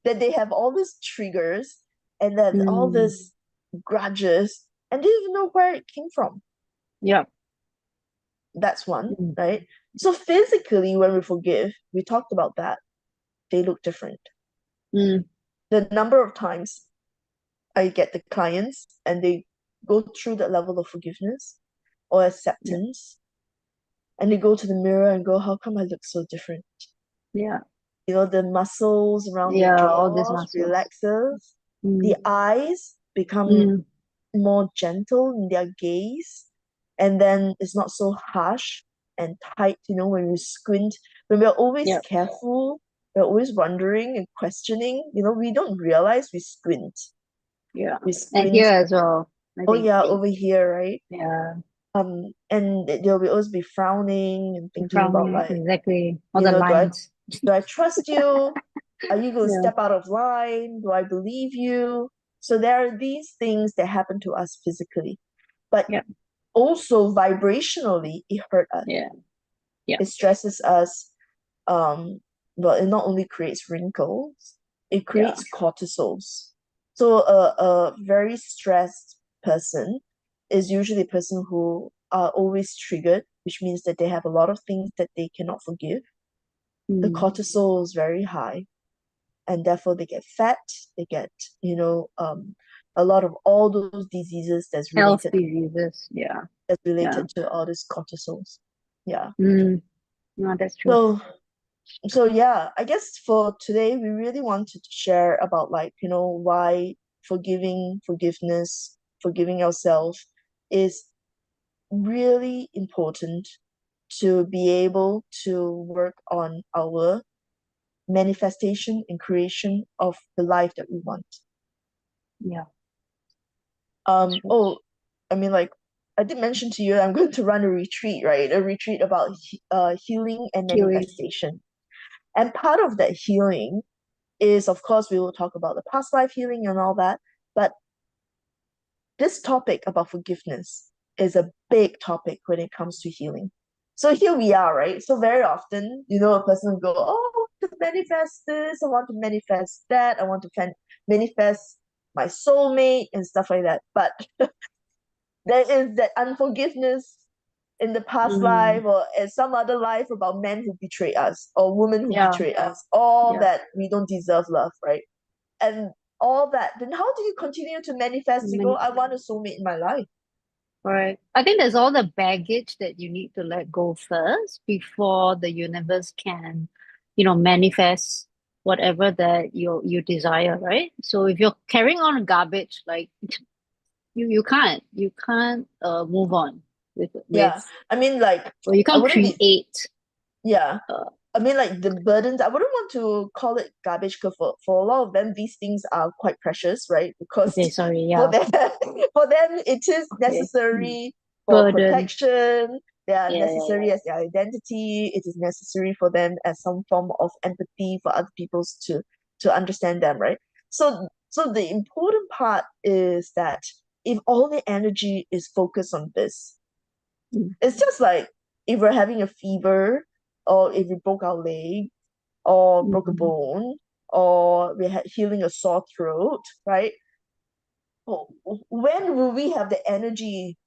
that they have all these triggers and then all mm, these grudges, and they don't even know where it came from. yeah, That's one, mm, right? So physically, when we forgive, we talked about that, they look different. mm, The number of times I get the clients and they go through that level of forgiveness or yeah, acceptance, and they go to the mirror and go, how come I look so different? yeah, The muscles around their yeah, all these jaws muscles. relaxes, the Mm, eyes become mm, more gentle in their gaze, and then it's not so harsh and tight, when we squint, when we're always yeah, careful, we're always wondering and questioning, we don't realize we squint. yeah. We And here squint, as well, I oh think. yeah, over here, right? Yeah, And they'll be always be frowning and thinking about frowning, like, exactly. All the do I lines. trust you? Are you going to Yeah, step out of line? Do I believe you? So there are these things that happen to us physically, but yeah, also vibrationally, it hurt us. yeah, yeah, It stresses us. Um, well, it not only creates wrinkles, it yeah. creates cortisols. So a very stressed person is usually a person who are always triggered, which means that they have a lot of things that they cannot forgive. The Mm. cortisol is very high, and therefore they get fat, they get, a lot of all those diseases Health diseases. Yeah, that's yeah. related to all these cortisols. Yeah. Mm. No, that's true. So yeah, I guess for today we really wanted to share about like, why forgiving ourselves is really important to be able to work on our manifestation and creation of the life that we want. Yeah, that's true. Oh, I mean, like I did mention to you, I'm going to run a retreat, right? A retreat about healing and Healing. manifestation. And part of that healing is, of course, we will talk about the past life healing and all that. But this topic about forgiveness is a big topic when it comes to healing. So here we are, right? So very often, a person will go, oh, I want to manifest this, I want to manifest that, I want to manifest my soulmate and stuff like that. But there is that unforgiveness in the past Mm. life or in some other life about men who betray us or women who Yeah, betray us, all yeah. that we don't deserve love, right? And all that, then how do you continue to manifest? You go, Many, I want a soulmate in my life. Right. I think there's all the baggage that you need to let go first before the universe can, manifest whatever that you desire, right? So if you're carrying on garbage, like you can't move on with Yeah, I mean, like, or you I can't wouldn't be, create. yeah. Uh, I mean, like the burdens, I wouldn't want to call it garbage because for a lot of them, these things are quite precious, right? Because okay, sorry, for yeah, them, for them, it is okay. necessary for Burden. protection. They are Yeah, yeah, necessary as their identity. It is necessary for them as some form of empathy for other people's to understand them, right? So the important part is that if all the energy is focused on this, yeah. Mm, it's just like if we're having a fever, or if we broke our leg, or broke a mm, bone, or we had healing a sore throat, right? Oh, when will we have the energy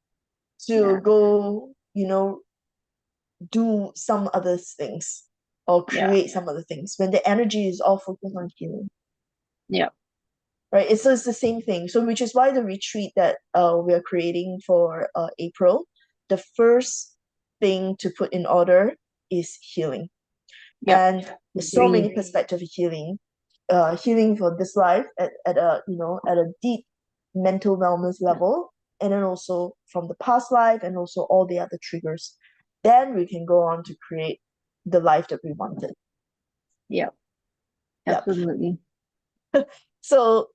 to yeah, go, do some other things or yeah, create some other things when the energy is all focused on healing, yeah, right? It's the same thing. So, which is why the retreat that we are creating for April, the first thing to put in order is healing. yep. And there's so many Agree. perspectives of healing, healing for this life at a at a deep mental wellness level, and then also from the past life and also all the other triggers. Then we can go on to create the life that we wanted. Yep, Yeah. absolutely. So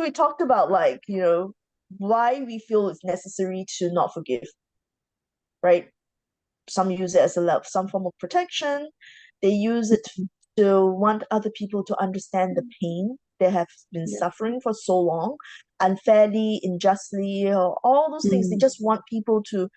we talked about, like, why we feel it's necessary to not forgive, right? Some use it as a some form of protection. They use it Mm, to want other people to understand the pain they have been yep. suffering for so long, unfairly, unjustly, or all those things. They Mm, just want people to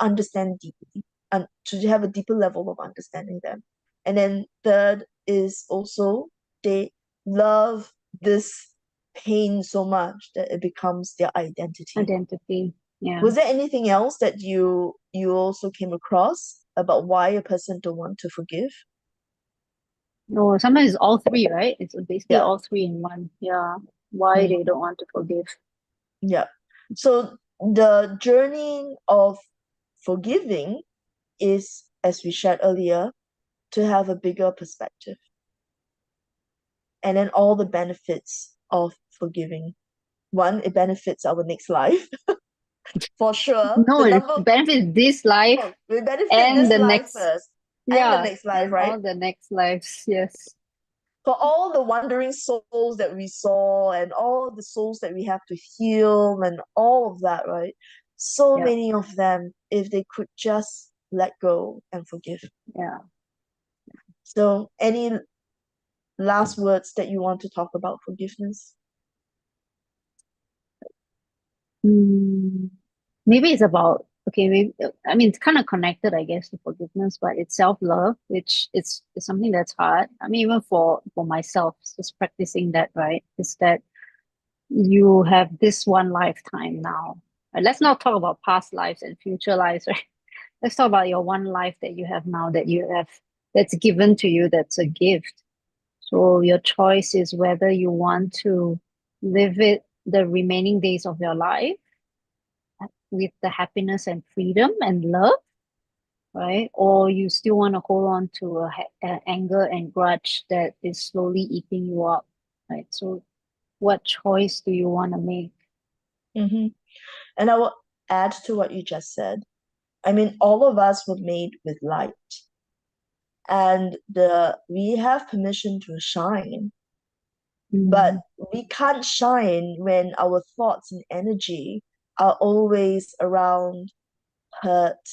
understand deeply and to have a deeper level of understanding them. And then third is also they love this pain so much that it becomes their identity. identity. Yeah. Was there anything else that you also came across about why a person don't want to forgive? No, sometimes it's all three, right? It's basically Yeah. all three in one. Yeah. Why Mm, they don't want to forgive. yeah. So the journey of forgiving is, as we shared earlier, to have a bigger perspective, and then all the benefits of forgiving. One, it benefits our next life for sure. No, The it number, benefits this life no, we benefit and this the life next. first and the Yeah, next life, and right? all the next lives. Yes. For all the wandering souls that we saw and all the souls that we have to heal and all of that, right? So Yeah. many of them, if they could just let go and forgive. Yeah. So, any last words that you want to talk about forgiveness? Mm, maybe it's about okay, maybe I mean it's kind of connected, I guess, to forgiveness, but it's self-love, which is something that's hard. I mean, even for myself, just practicing that, right? Is that you have this one lifetime now. Let's not talk about past lives and future lives, right? Let's talk about your one life that you have now that you have that's given to you, that's a gift. So your choice is whether you want to live it the remaining days of your life with the happiness and freedom and love, right? Or you still want to hold on to a anger and grudge that is slowly eating you up, right? So what choice do you want to make? Mm-hmm. And I will add to what you just said. I mean, all of us were made with light, and the we have permission to shine, but Mm, we can't shine when our thoughts and energy are always around hurt,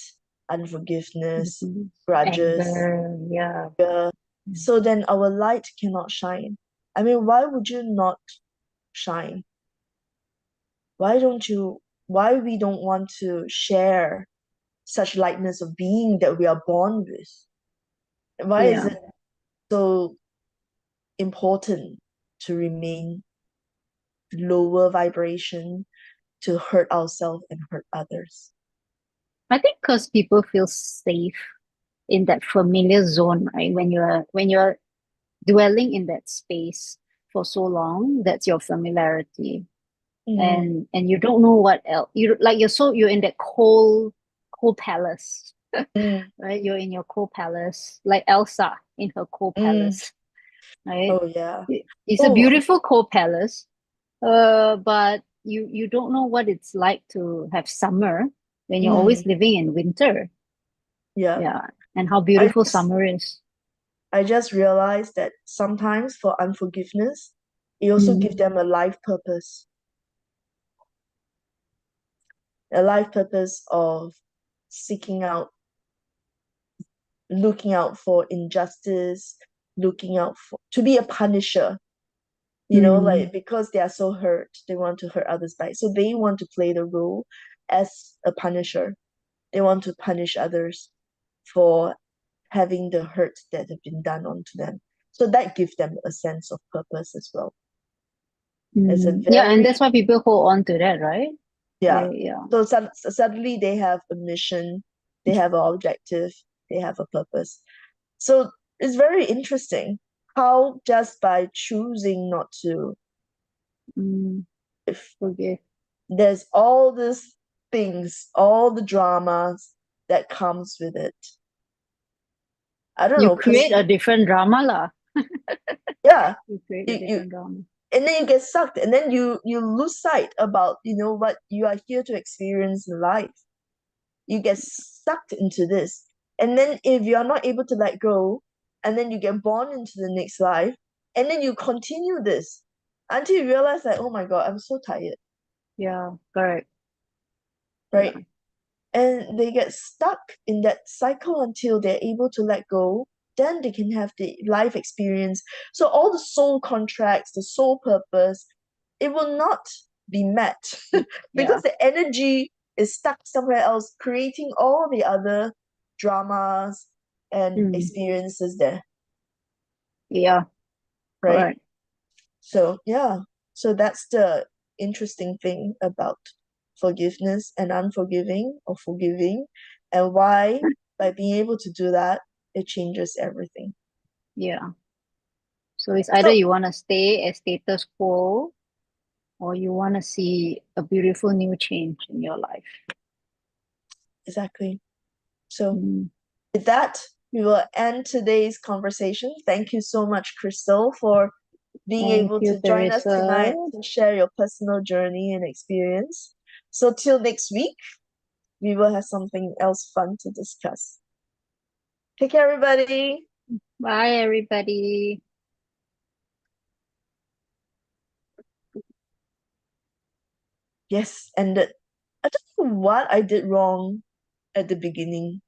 unforgiveness, mhm. grudges. Anger, yeah. Mm, So then our light cannot shine. I mean, why would you not shine? Why don't you? Why we don't want to share such lightness of being that we are born with? Why is yeah. it so important to remain lower vibration, to hurt ourselves and hurt others? I think because people feel safe in that familiar zone, right? When you're dwelling in that space for so long, that's your familiarity. Mm, and you don't know what else. You're in that cold palace, mm, right? You're in your cold palace, like Elsa in her cold mm. palace, right? Oh yeah. It's a Oh, beautiful cold palace, but you don't know what it's like to have summer when you're always mm, living in winter. yeah. Yeah, and how I beautiful just summer is. I just realized that sometimes for unforgiveness, it also Mm, gives them a life purpose of seeking out, looking out for injustice, looking out for to be a punisher. mm, Like because they are so hurt, they want to hurt others back. So they want to play the role as a punisher. They want to punish others for having the hurt that have been done onto them. So that gives them a sense of purpose as well. It's a Yeah, and very, that's why people hold on to that, right? yeah. Yeah. So suddenly they have a mission, they have an objective, they have a purpose. So it's very interesting how just by choosing not to, Mm, if forgive. there's all these things, all the dramas that comes with it. I don't You know, create because a different drama lah. yeah, You create a you different drama. and then you get sucked and then you lose sight about what you are here to experience in life. You get sucked into this, and then if you're not able to let go, and then you get born into the next life, and then you continue this until you realize that, oh my god, I'm so tired, Yeah, correct. right? Yeah. And they get stuck in that cycle until they're able to let go. Then they can have the life experience. So all the soul contracts, the soul purpose, it will not be met Yeah. because the energy is stuck somewhere else, creating all the other dramas and Mm, experiences there, yeah, right? correct. So yeah, so that's the interesting thing about forgiveness and unforgiving or forgiving, and why by being able to do that, it changes everything. Yeah. So it's either So you want to stay as status quo or you want to see a beautiful new change in your life. exactly. So Mm. with that, we will end today's conversation. Thank you so much, Crystal, for being Thank able you, to join us Teresa. tonight to share your personal journey and experience. So till next week, we will have something else fun to discuss. Take care, everybody. Bye, everybody. Yes, ended. I don't know what I did wrong at the beginning.